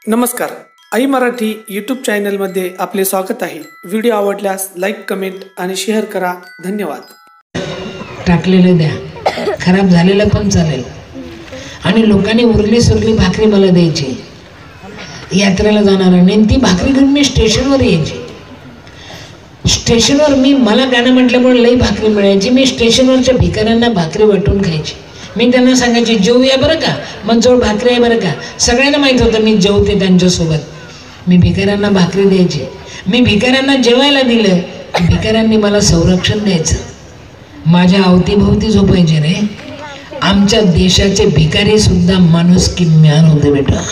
नमस्कार, आई मराठी यूट्यूब चॅनलमध्ये आपले स्वागत आहे। व्हिडिओ आवडल्यास लाईक, कमेंट आणि शेअर करा। धन्यवाद। टाकलेलं द्या, खराब झालेलं पण चालेल आणि लोकांनी उरली सुरली भाकरी मला द्यायची। यात्रेला जाणार आणि ती भाकरी घेऊन मी स्टेशनवर यायची। स्टेशनवर मला गाणं म्हटल्यामुळे लई भाकरी मिळायची। मी स्टेशनवरच्या भिकाऱ्यांना भाकरी वाटून खायची। मी त्यांना सांगायचे जेवूया बरं का, मग जोड भाकरी आहे बरं का। सगळ्यांना माहीत होतं मी जेवते त्यांच्यासोबत। मी भिकाऱ्यांना भाकरी द्यायची। मी भिकाऱ्यांना जेवायला दिलं, भिकाऱ्यांनी मला संरक्षण द्यायचं। माझ्या अवतीभोवती झोपायचे रे। आमच्या देशाचे भिकारी सुद्धा माणुसकी म्यान होते बेटा।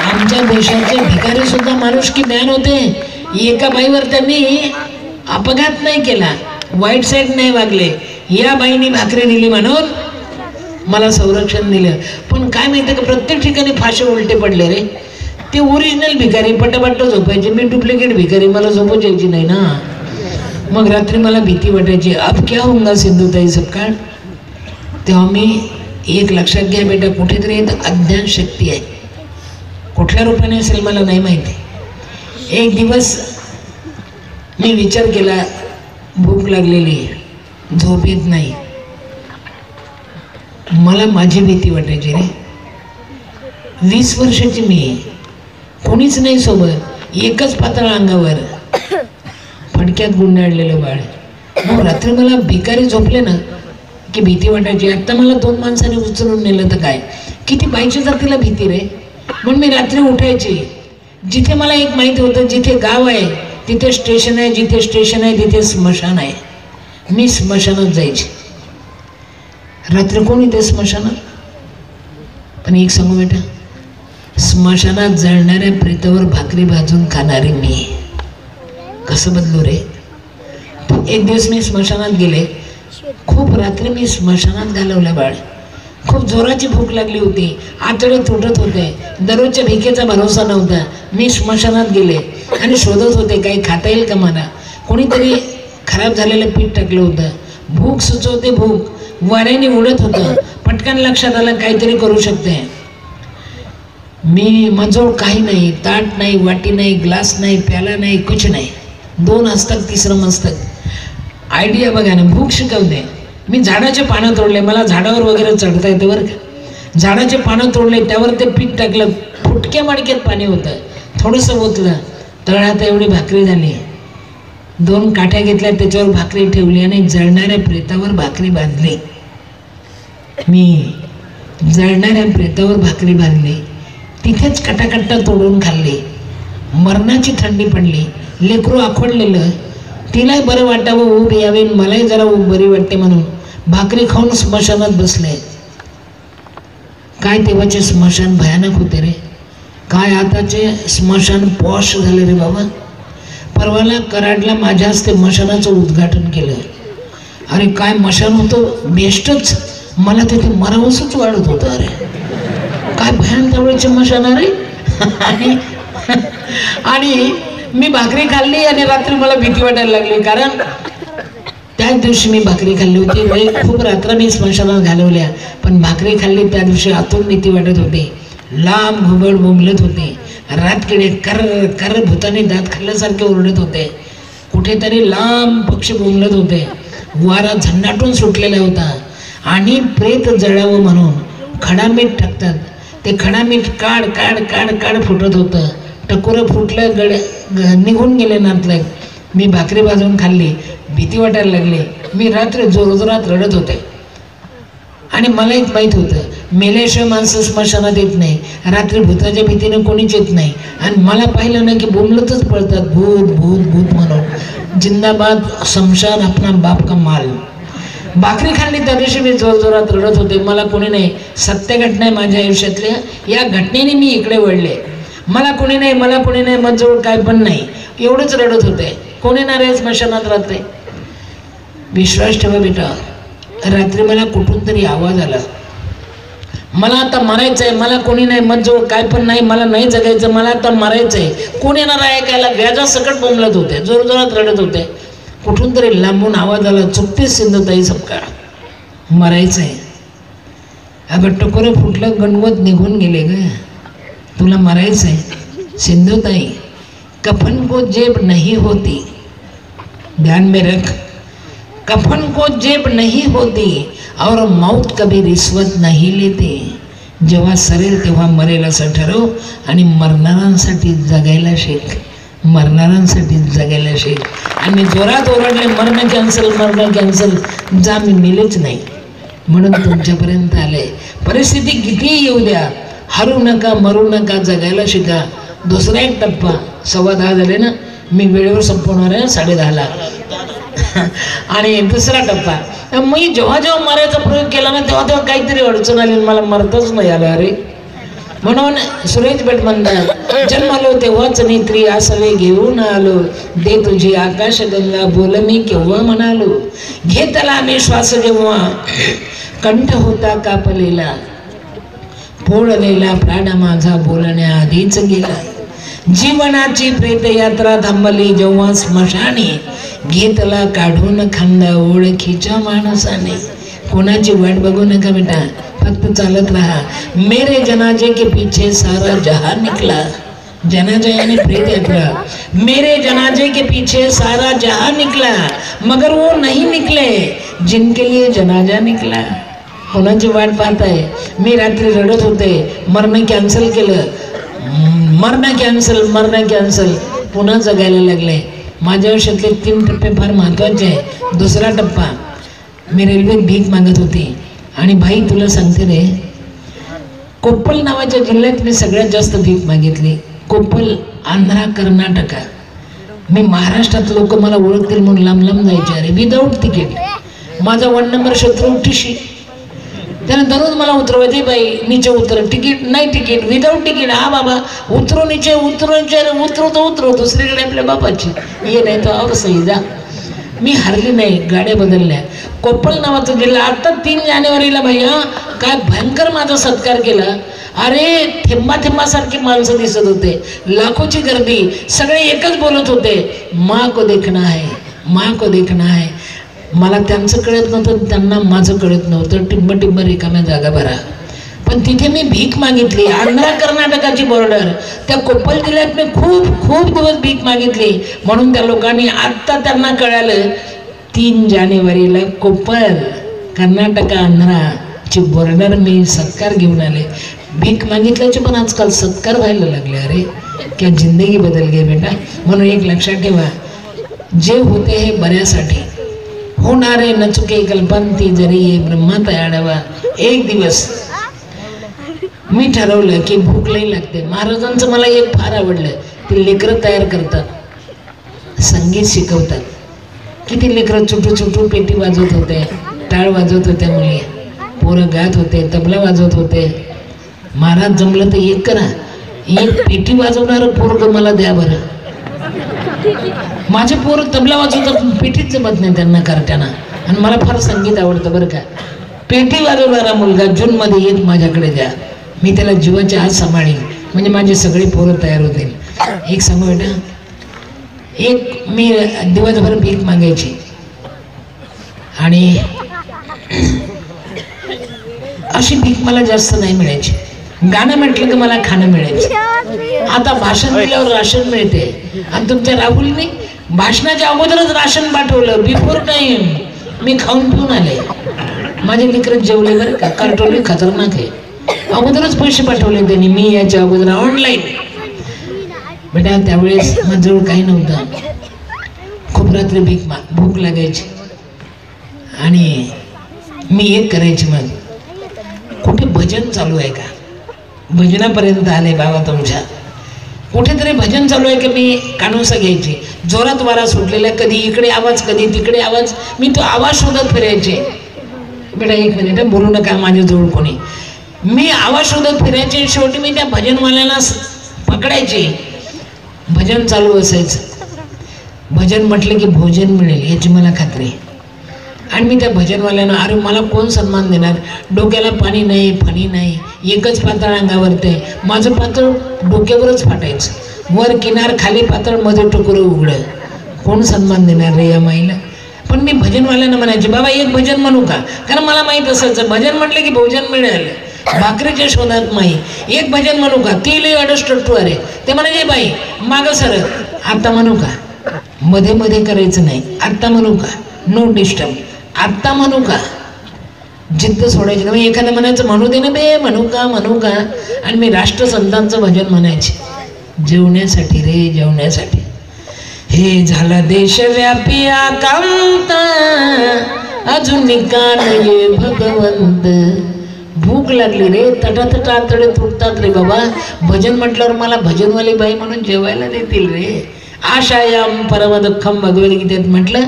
आमच्या देशाचे भिकारी सुद्धा माणुसकी म्यान होते। एका बाईवर त्यांनी अपघात नाही केला, वाईट साईड नाही वागले। या बाईने भाकरी दिली म्हणून मला संरक्षण दिलं। पण काय माहिती का, प्रत्येक ठिकाणी फाशे उलटे पडले रे। ते ओरिजिनल भिकारी पटापट झोपायचे, मी डुप्लिकेट भिकारी, मला झोपू द्यायची नाही ना। मग रात्री मला भीती वाटायची, अब क्या होगा सिंधुताई सबका। तेव्हा मी एक लक्षात घ्या बेटा, कुठेतरी अज्ञान शक्ती आहे, कुठल्या रूपाने असेल मला नाही माहिती। एक दिवस मी विचार केला, भूक लागलेली, झोप येत नाही, मला माझी भीती वाटायची रे। 20 वर्षाची मी, कोणीच नाही सोबत, एकच पातळ अंगावर, फडक्यात गुंडाळलेलं बाळ। मग रात्री मला भिकारी झोपले ना की भीती वाटायची। आता मला 2 माणसाने उचलून नेलं तर काय, किती बाईच्या जातीला भीती रे। म्हणून मी रात्री उठायची। जिथे मला एक माहिती होतं, जिथे गाव आहे तिथे स्टेशन आहे, जिथे स्टेशन आहे तिथे स्मशान आहे। मी स्मशानात जायची। रात्री कोण येते स्मशानात? पण एक सांगू बेटा, स्मशानात जळणाऱ्या प्रेतावर भाकरी भाजून खाणारी मी। कसं बदलू रे। एक दिवस मी स्मशानात गेले, खूप रात्री मी स्मशानात घालवलं बाळ। खूप जोराची भूक लागली होती, आतडे तुटत होते, दररोजच्या भिकेचा भरोसा नव्हता। मी स्मशानात गेले आणि शोधत होते काही खाता येईल का मला। कोणीतरी खराब झालेलं पीठ टाकलं होतं। भूक सुचवते, भूक वाऱ्याने उडत होतं। पटकन लक्षात आलं काहीतरी करू शकते मी। माझजवळ काही नाही, ताट नाही, वाटी नाही, ग्लास नाही, प्याला नाही, कुछ नाही। 2 हस्तक, तिसरं मस्तक। आयडिया बघा ना, भूक शिकवते। मी झाडाचे पानं तोडले, मला झाडावर वगैरे चढता येतं बरं का। झाडाचे पानं तोडले, त्यावर ते पीठ टाकलं, फुटक्या मडक्यात पाणी होतं, थोडंसं ओतलं, तळहात एवढी भाकरी झाली। 2 काठ्या घेतल्या, त्याच्यावर भाकरी ठेवली आणि जळणाऱ्या प्रेतावर भाकरी बांधली। मी जळणाऱ्या प्रेतावर भाकरी बांधली, तिथेच कटाकट्टा तोडून खाल्ली। मरणाची थंडी पडली, लेकरू आखडलेलं, तिलाही बरं वाटावं, ऊब यावे, मलाही जरा ऊब बरी वाटते म्हणून भाकरी खाऊन स्मशानात बसले। काय तेव्हाचे स्मशान भयानक होते रे, काय आताचे स्मशान पॉश झाले रे बाबा। परवाला कराडला माझ्या हस्ते मशानाचं उद्घाटन केलं। अरे काय मशान होतं, बेस्टच। मला तिथे मरावंसच वाढत होतं। अरे काय भयान तेवढ्याचे मशान रे। आणि मी भाकरी खाल्ली आणि रात्री मला भीती वाटायला लागली, कारण त्याच दिवशी मी भाकरी खाल्ली होती। खूप रात्र मी स्मशानात घालवल्या, पण भाकरी खाल्ली त्या दिवशी आतून भीती वाटत होती। लांब घुबड बोंबलत होते, रातकिडे कर कर भूताने दात खाल्ल्यासारखे ओरडत होते, कुठेतरी लांब पक्षी बोंबलत होते, वारा झन्नाटून सुटलेला होता। आणि प्रेत जळावं म्हणून खडामीठ टाकतात, ते खडामीठ काढ काढ काढ काढ फुटत होतं, टकोरं फुटलं, निघून गेले नातलग। मी भाकरी भाजून खाल्ली, भीती वाटायला लागली। मी रात्री जोरजोरात रडत होते आणि मला एक माहीत होतं, मेल्याशिवाय माणसं स्मशानात येत नाही, रात्री भूताच्या भीतीनं कोणीच येत नाही। आणि मला पाहिलं ना की बोंबलतच पळतात, भूत भूत भूत म्हणून। जिंदाबाद शमशान अपना बाप का माल। भाकरी खाल्ली त्या दिवशी मी जोरजोरात रडत होते, मला कोणी नाही। सत्य घटना आहे माझ्या आयुष्यातल्या, या घटनेने मी इकडे वळले। मला कोणी नाही, मला कोणी नाही, माझजवळ काय पण नाही, एवढंच रडत होते। कोणी ना रे स्मशानात राहते। विश्वास ठेवा बेटा, रात्री मला कुठून तरी आवाज आला, मला आता मरायचं आहे, मला कोणी नाही, माझजवळ काय पण नाही, मला नाही जगायचं, मला आता मरायचं आहे। कोणी येणार आहे ऐकायला? व्याजा सकट बोंबलत होते, जोरजोरात रडत होते। कुठून तरी लांबून आवाज आला, चुकतेच सिंधुताई सबका, मरायचं आहे। अगं टकोरं फुटलं, गणवत निघून गेले ग। तुला मरायचंय सिंधुताई, कफन को जेब नहीं होती, ध्यान में रख, कफन को जेब नहीं होती और मौत कभी रिश्वत नहीं लेते. जेव्हा सरेल तेव्हा मरेल असं ठरव आणि मरणाऱ्यांसाठी जगायला शिक, मरणाऱ्यांसाठी जगायला शिक. आणि जोरात ओरडले मरणं कॅन्सल, मरणं कॅन्सल, जा मी मेलेच नाही म्हणून तुमच्यापर्यंत आले. परिस्थिती कितीही येऊ द्या, हरू नका, मरू नका, जगायला शिका. दुसरा एक टप्पा, 10:15 झाले ना, मी वेळेवर संपवणार आहे 10:30ला. आणि दुसरा टप्पा, मी जेव्हा जेव्हा मारायचा प्रयोग केला ना तेव्हा तेव्हा काहीतरी अडचण आली, मला मरतच नाही आलं. अरे म्हणून सुरेश भट म्हणतात, जन्मालो तेव्हाच नेत्री आसवे घेऊन आलो, दे तुझी आकाशगंगा बोल मी केव्हा म्हणालो, घेतला मी श्वास जेव्हा कंठ होता कापलेला, फोडलेला प्राण माझा बोलण्याआधीच गेला. जीवनाची प्रेतयात्रा थांबली जेव्हा स्मशानी, घेतला काढून खांदा ओळखीच्या माणसाने. कोणाची वाट बघू नका बेटा, फक्त चालत रहा. मेरे जनाजे के पीछे सारा जहां निकला, जनाजा यानी प्रेत यात्रा. मेरे जनाजे के पीछे सारा जहां निकला, मगर वो नहीं निकले जिनके लिए जनाजा निकला. कोणाची वाट पाहताय? मी रात्री रडत होते, मरण कॅन्सल केलं, मरण कॅन्सल, मरण कॅन्सल, पुन्हा जगायला लागले. माझ्या आयुष्यातले 3 टप्पे फार महत्त्वाचे आहे. दुसरा टप्पा, मी रेल्वेत भीक मागत होती आणि भाई तुला सांगते रे, कोप्पल नावाच्या जिल्ह्यात मी सगळ्यात जास्त भीक मागितली. कोप्पल, आंध्रा, कर्नाटका. मी महाराष्ट्रात लोक मला ओळखतील म्हणून लांब लांब जायचे. अरे विदाऊट तिकीट. माझा 1 नंबर शत्रू टीशी, त्याने दररोज मला उतरवायचे, बाई नीचे उतर, तिकीट नाही, तिकीट विदाऊट तिकीट. हा बाबा उतरो नीचे, उतरो नीचे, उतरो तो उतरो, दुसरीकडे आपल्या बापाची ये नाही तर और सही जा. मी हरली नाही, गाड्या बदलल्या. कोप्पल नावाचा जिल्हा. आता 3 जानेवारीला भैया काय भयंकर माझा सत्कार केला. अरे थेंबा थेंबासारखी माणसं दिसत होते, लाखोची गर्दी, सगळे एकच बोलत होते, माँ को देखना है, माँ को देखना है. मला त्यांचं कळत नव्हतं, त्यांना माझं कळत नव्हतं. टिंब टिंब रिकाम्या जागा भरा. पण तिथे मी भीक मागितली. आंध्रा कर्नाटकाची बॉर्डर, त्या कोप्पल जिल्ह्यात मी खूप खूप दिवस भीक मागितली. म्हणून त्या लोकांनी आत्ता त्यांना कळालं 3 जानेवारीला कोप्पल कर्नाटका आंध्राची बॉर्डर मी सत्कार घेऊन आले. भीक मागितल्याचे पण आजकाल सत्कार व्हायला लागले. अरे क्या जिंदगी बदल गई बेटा. म्हणून एक लक्षात ठेवा, जे होते हे बऱ्यासाठी, होणारे न चुके कल्पंती जरी ये ब्रह्मात आडवा. एक दिवस मी ठरवलं की भूक लई लागते. महाराजांचं मला एक फार आवडलं, ते लेकरं तयार करतात, संगीत शिकवतात. किती लेकरं छोटू छोटू पेटी वाजवत होते, टाळ वाजवत होत्या मुली, पोरं गात होते, तबला वाजवत होते. महाराज जमलं तर एक करा, एक पेटी वाजवणारं पोरग मला द्या बरं. माझे पोर तबला वाजवतात, पेटीच जमत नाही त्यांना करताना. आणि मला फार संगीत आवडतं बरं का. पेटी वाजवणारा मुलगा जूनमध्ये एक माझ्याकडे द्या, मी त्याला जीवाच्या हात सांभाळीन, म्हणजे माझे सगळे पोरं तयार होतील. एक सांगू बेटा, एक मी दिवसभर भीक मागायची आणि अशी भीक मला जास्त नाही मिळायची. गाणं म्हटलं की मला खाणं मिळायचं. आता भाषण दिल्यावर राशन मिळते. आणि तुमच्या राहुलने भाषणाच्या अगोदरच राशन पाठवलं, बिफोर टाइम. मी खाऊन पिऊन आले, माझे लेकरं जेवले बरं का. कार्टोली खतरनाक आहे, अगोदरच पैसे पाठवले त्यांनी, मी याच्या अगोदर ऑनलाईन. बेटा त्यावेळेस माझ्याजवळ काही नव्हतं, खूप रात्री भूक लागायची आणि मी एक करायची, मग कुठे भजन चालू आहे का, भजनापर्यंत आले बाबा तुमच्या, कुठेतरी भजन चालू आहे की मी कानोसा घ्यायची. जोरात वारा सुटलेला, कधी इकडे आवाज कधी तिकडे आवाज, मी तो आवाज शोधत फिरायचे. बेटा एक मिनिट बोलू नका माझ्याजवळ कोणी. मी आवाज शोधत फिरायचे. शेवटी मी त्या भजनवाल्याला पकडायचे. भजन चालू असायचं. भजन म्हटलं की भोजन मिळेल याची मला खात्री. आणि मी त्या भजनवाल्यानं, अरे मला कोण सन्मान देणार, डोक्याला पाणी नाही, फणी नाही, एकच पातळ अंगावरते. माझं पातळ डोक्यावरच फाटायचं, वर किनार, खाली पातळ, मध्ये टोकरं उघडं. कोण सन्मान देणार रे या माईला. पण मी भजनवाल्यानं म्हणायचे, बाबा एक भजन म्हणू का, कारण मला माहीत असायचं भजन म्हटलं की भोजन मिळेल. भाकरीच्या शोधात माई. एक भजन म्हणू का? ती लई अडस्ट्रक्टू अरे. ते म्हणाले बाई मागं सर, आत्ता म्हणू का? मध्ये मध्ये करायचं नाही. आत्ता म्हणू का? No disturb. आत्ता म्हणू का? जिद्द सोडायची नाही. एखादं म्हणायचं म्हणू दे ना बे, म्हणू का म्हणू का. आणि मी राष्ट्रसंतांचं भजन म्हणायचे जेवण्यासाठी रे, जेवण्यासाठी. हे झाला देशव्यापी आकांत, अजून निकाल ये भगवंत. भूक लागली रे, तटातट आतडे तुटतात रे बाबा. भजन म्हटल्यावर मला भजनवाली बाई म्हणून जेवायला देतील रे. आशायाम परम दुःखम भगवद्गीतेत म्हटलं,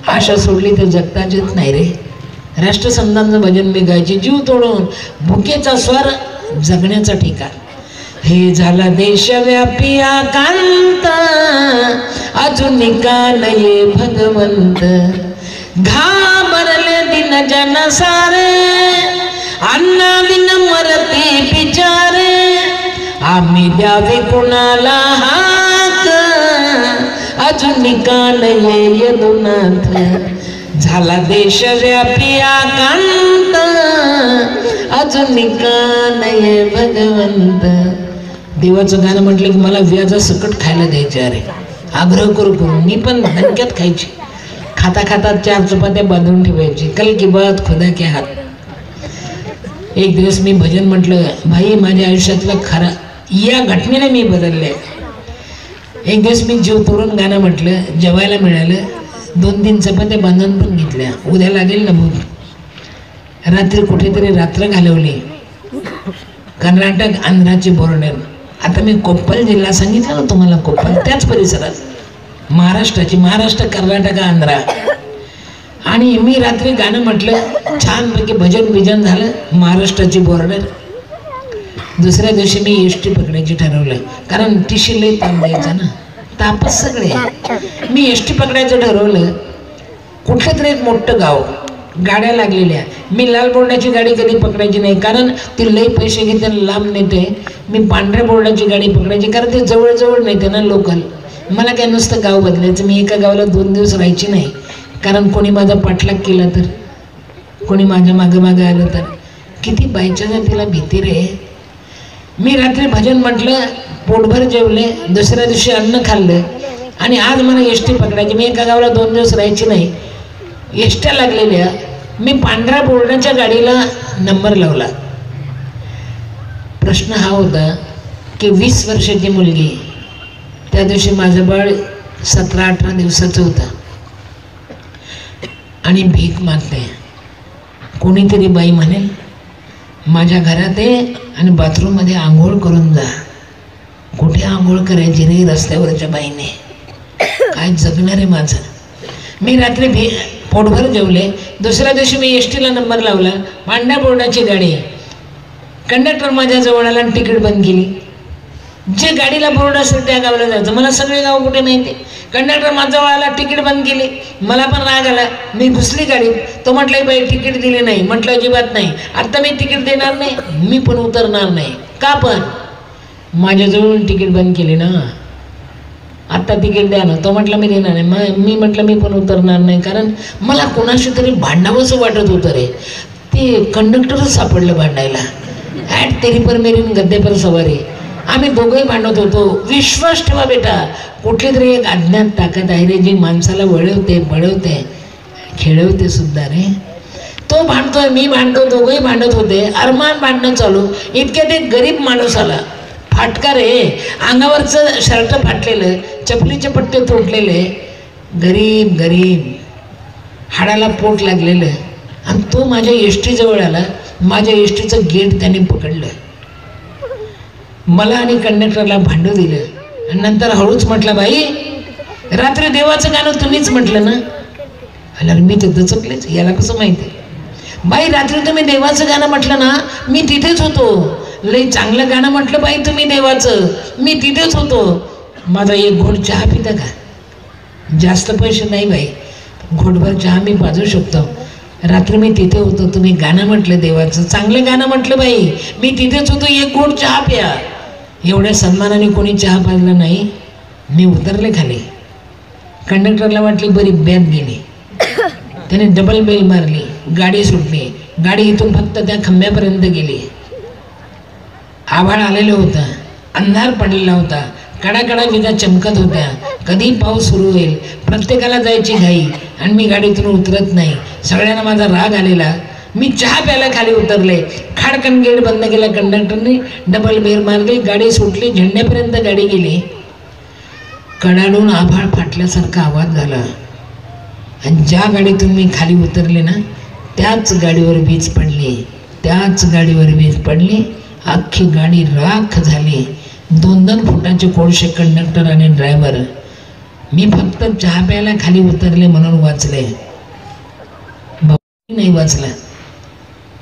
आशा सोडली तर जगताच येत नाही रे. राष्ट्रसंतांचं भजन मी गायचे जीव तोडून. भुकेचा स्वर जगण्याचा ठिकाण. हे झाला देशव्यापी आकांत, अजून निकाल ये भगवंत. घाबरले दिन जन सारे, अन्ना विन मरती बिचारे. आम्ही द्यावे कुणाला हाक, अजून निकाल ये यदुनाथ. झाला देशव्यापी आकांत, अजून निकाल ये भगवंत. देवाचं गाणं म्हटलं की मला व्याजा सकट खायला द्यायचे अरे. आग्रह करू मी पण धनक्यात खायची. खाता खाता 4 चपात्या बांधून ठेवायची. कल की बात खुदा के हात. एक दिवस मी भजन म्हटलं, भाई माझ्या आयुष्यातलं खरा या घटनेने मी बदलले. एक दिवस मी जीव तोडून गाणं म्हटलं, जेवायला मिळालं. 2-3 चपात्या बांधून पण घेतल्या. उद्या लागेल ना भूक. रात्री कुठेतरी रात्र घालवली. कर्नाटक आंध्राची बॉर्डर. आता मी कोप्पल जिल्हा सांगितलं ना तुम्हाला, कोप्पल त्याच परिसरात महाराष्ट्राची, महाराष्ट्र कर्नाटक आंध्रा. आणि मी रात्री गाणं म्हटलं, छानपैकी भजन बिजन झालं. महाराष्ट्राची बॉर्डर. दुसऱ्या दिवशी मी एसटी पकडायची ठरवलं, कारण टिशी लई ताप द्यायचा ना, तापच सगळे. मी एसटी पकडायचं ठरवलं. कुठलं तरी एक मोठं गाव, गाड्या लागलेल्या. मी लाल बोर्डाची गाडी कधी पकडायची नाही, कारण ती लई पैसे घेते, लांब नेते. मी पांढऱ्या बोर्डाची गाडी पकडायची, कारण ते जवळजवळ नेते ना लोकल. मला काय नुसतं गाव बदलायचं. मी एका गावाला 2 दिवस राहायची नाही, कारण कोणी माझा पाठलाग केला तर, कोणी माझ्या मागं मागं आलं तर. किती बाईच्या जातीला भीती रे. मी रात्री भजन म्हटलं, पोटभर जेवले. दुसऱ्या दिवशी अन्न खाल्लं. आणि आज मला एसटी पकडायची. मी एका गावाला 2 दिवस राहायची नाही. एसट्या लागलेल्या. मी पांढऱ्या बोर्डाच्या गाडीला नंबर लावला. प्रश्न हा होता की 20 वर्षाची मुलगी, त्या दिवशी माझं बाळ 17-18 दिवसाचं होतं, आणि भीक मागते. कोणीतरी बाई म्हणेल माझ्या घरात ये आणि बाथरूममध्ये आंघोळ करून जा. कुठे आंघोळ करायची रे रस्त्यावरच्या बाईने. काय जगणार आहे माझं. मी रात्री पोटभर जेवले. दुसऱ्या दिवशी मी एसटीला नंबर लावला. पांढऱ्या बोर्डाची गाडी. कंडक्टर माझ्या जवळ आला आणि तिकीट बंद केली. जे गाडीला बोर्ड असेल त्या गावाला जायचं. मला सगळे गाव कुठे माहिती. कंडक्टर माझ्याजवळ आला, तिकीट बंद केली. मला पण राग आला. मी घुसली गाडीत. तो म्हटलं बाई तिकीट दिले नाही. म्हटलं अजिबात नाही. आत्ता मी तिकीट देणार नाही, मी पण उतरणार नाही. का पण? माझ्याजवळून तिकीट बंद केली ना. आत्ता तिकीट द्या ना. तो म्हटलं मी देणार नाही. मी म्हटलं मी पण उतरणार नाही, कारण मला कोणाशी तरी भांडावंसं वाटत होतं रे. ते कंडक्टरच सापडलं भांडायला. ॲट तेरी पर मेरी गद्दे पर सवारी. आम्ही दोघंही भांडत होतो. विश्वास ठेवा बेटा, कुठली तरी एक अज्ञात ताकद आहे रे, जी माणसाला वळवते, बळवते, खेळवते सुद्धा रे. तो भांडतोय, मी भांडतो, दोघंही भांडत होते. अरमान भांडणं चालू. इतक्यात एक गरीब माणूस आला. फाटका रे, अंगावरचं शर्ट फाटलेलं, चपलीचे पट्टे तुटलेले, गरीब गरीब, हाडाला पोट लागलेलं. आणि तो माझ्या एसटी जवळ आला. माझ्या एसटीचं गेट त्याने पकडलं. मला आणि कंडक्टरला भांडू दिलं. आणि नंतर हळूच म्हटलं, बाई रात्री देवाचं गाणं तुम्हीच म्हटलं ना. अरे मी तर दचकलेच, याला कसं माहिती. बाई रात्री तुम्ही देवाचं गाणं म्हटलं ना, मी तिथेच होतो. लई चांगलं गाणं म्हटलं बाई तुम्ही देवाचं, मी तिथेच होतो. माझा एक घोट चहा पिता का? जास्त पैसे नाही बाई, घोटभर चहा मी पाजू शकतो. रात्री मी तिथे होतो, तुम्ही गाणं म्हटलं देवाचं, चांगलं गाणं म्हटलं बाई, मी तिथेच होतो, एक घोट चहा प्या. एवढ्या सन्मानाने कोणी चहा पाजला नाही. मी उतरले खाली. कंडक्टरला वाटली बरी बॅग गेली. त्याने डबल बेल मारली. गाडी सुटली. गाडी इथून फक्त त्या खंब्यापर्यंत गेली. आभाळ आलेलं होतं, अंधार पडलेला होता, कडाकडा विजा चमकत होत्या, कधी पाऊस सुरू होईल, प्रत्येकाला जायची घाई आणि मी गाडीतून उतरत नाही. सगळ्यांना माझा राग आलेला. मी चहा प्यायला खाली उतरले. खाडकन गेट बंद केला कंडक्टरने, डबल बेर मारली, गाडी सुटली, झेंड्यापर्यंत गाडी गेली. कडाडून आभाळ फाटल्यासारखा आवाज झाला आणि ज्या गाडीतून मी खाली उतरले ना त्याच गाडीवर वीज पडली, त्याच गाडीवर वीज पडली. अख्खी गाडी राख झाली. 2-2 फुटाचे कोळशे कंडक्टर आणि ड्रायव्हर. मी फक्त चहा प्यायला खाली उतरले म्हणून वाचले, नाही वाचला.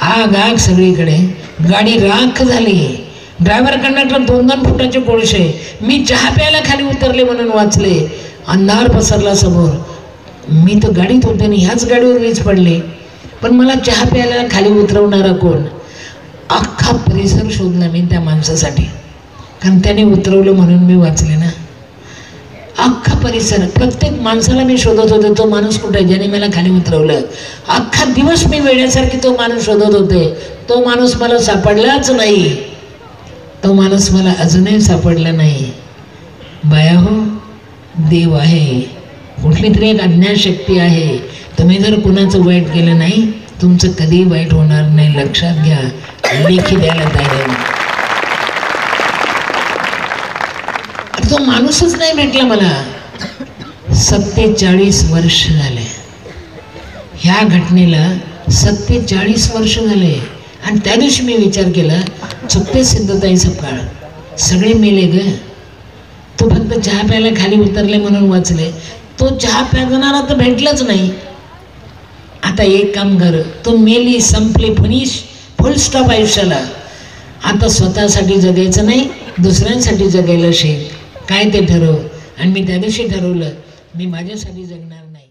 आग आग सगळीकडे, गाडी राख झाली. ड्रायव्हर कंडक्टर 2-2 फुटाचे कोळशे. मी चहा प्यायला खाली उतरले म्हणून वाचले. अंधार पसरला समोर. मी तर गाडीत होते आणि ह्याच गाडीवर वीज पडली. पण मला चहा प्यायला खाली उतरवणारा कोण? अख्खा परिसर शोधला मी त्या माणसासाठी, कारण त्याने उतरवलं म्हणून मी वाचले ना. अख्खा परिसर, प्रत्येक माणसाला मी शोधत होते. तो माणूस कुठे ज्याने मला खाली उतरवलं? अख्खा दिवस मी वेड्यासारखी तो माणूस शोधत होते. तो माणूस मला सापडलाच नाही. तो माणूस मला अजूनही सापडला नाही. बाया हो, देव आहे, कुठली तरी एक अज्ञात शक्ती आहे. तुम्ही जर कुणाचं वाईट केलं नाही, तुमचं कधीही वाईट होणार नाही. लक्षात घ्या. लेखी द्यायला तयार आहे. तो माणूसच नाही भेटला मला. 47 वर्ष झाले ह्या घटनेला. 47 वर्ष झाले. आणि त्या दिवशी मी विचार केला, चुकते सिद्धताई सपकाळ, सगळे मेले ग. तो फक्त चहा प्यायला खाली उतरले म्हणून वाचले. तो चहा प्यायणारा तर भेटलाच नाही. आता एक काम कर, तो मेली, संपली, फिनिश, फुल स्टॉप आयुष्याला. आता स्वतःसाठी जगायचं नाही, दुसऱ्यांसाठी जगायला शिक. काय ते ठरव. आणि मी त्या दिवशी ठरवलं, मी माझ्यासाठी जगणार नाही.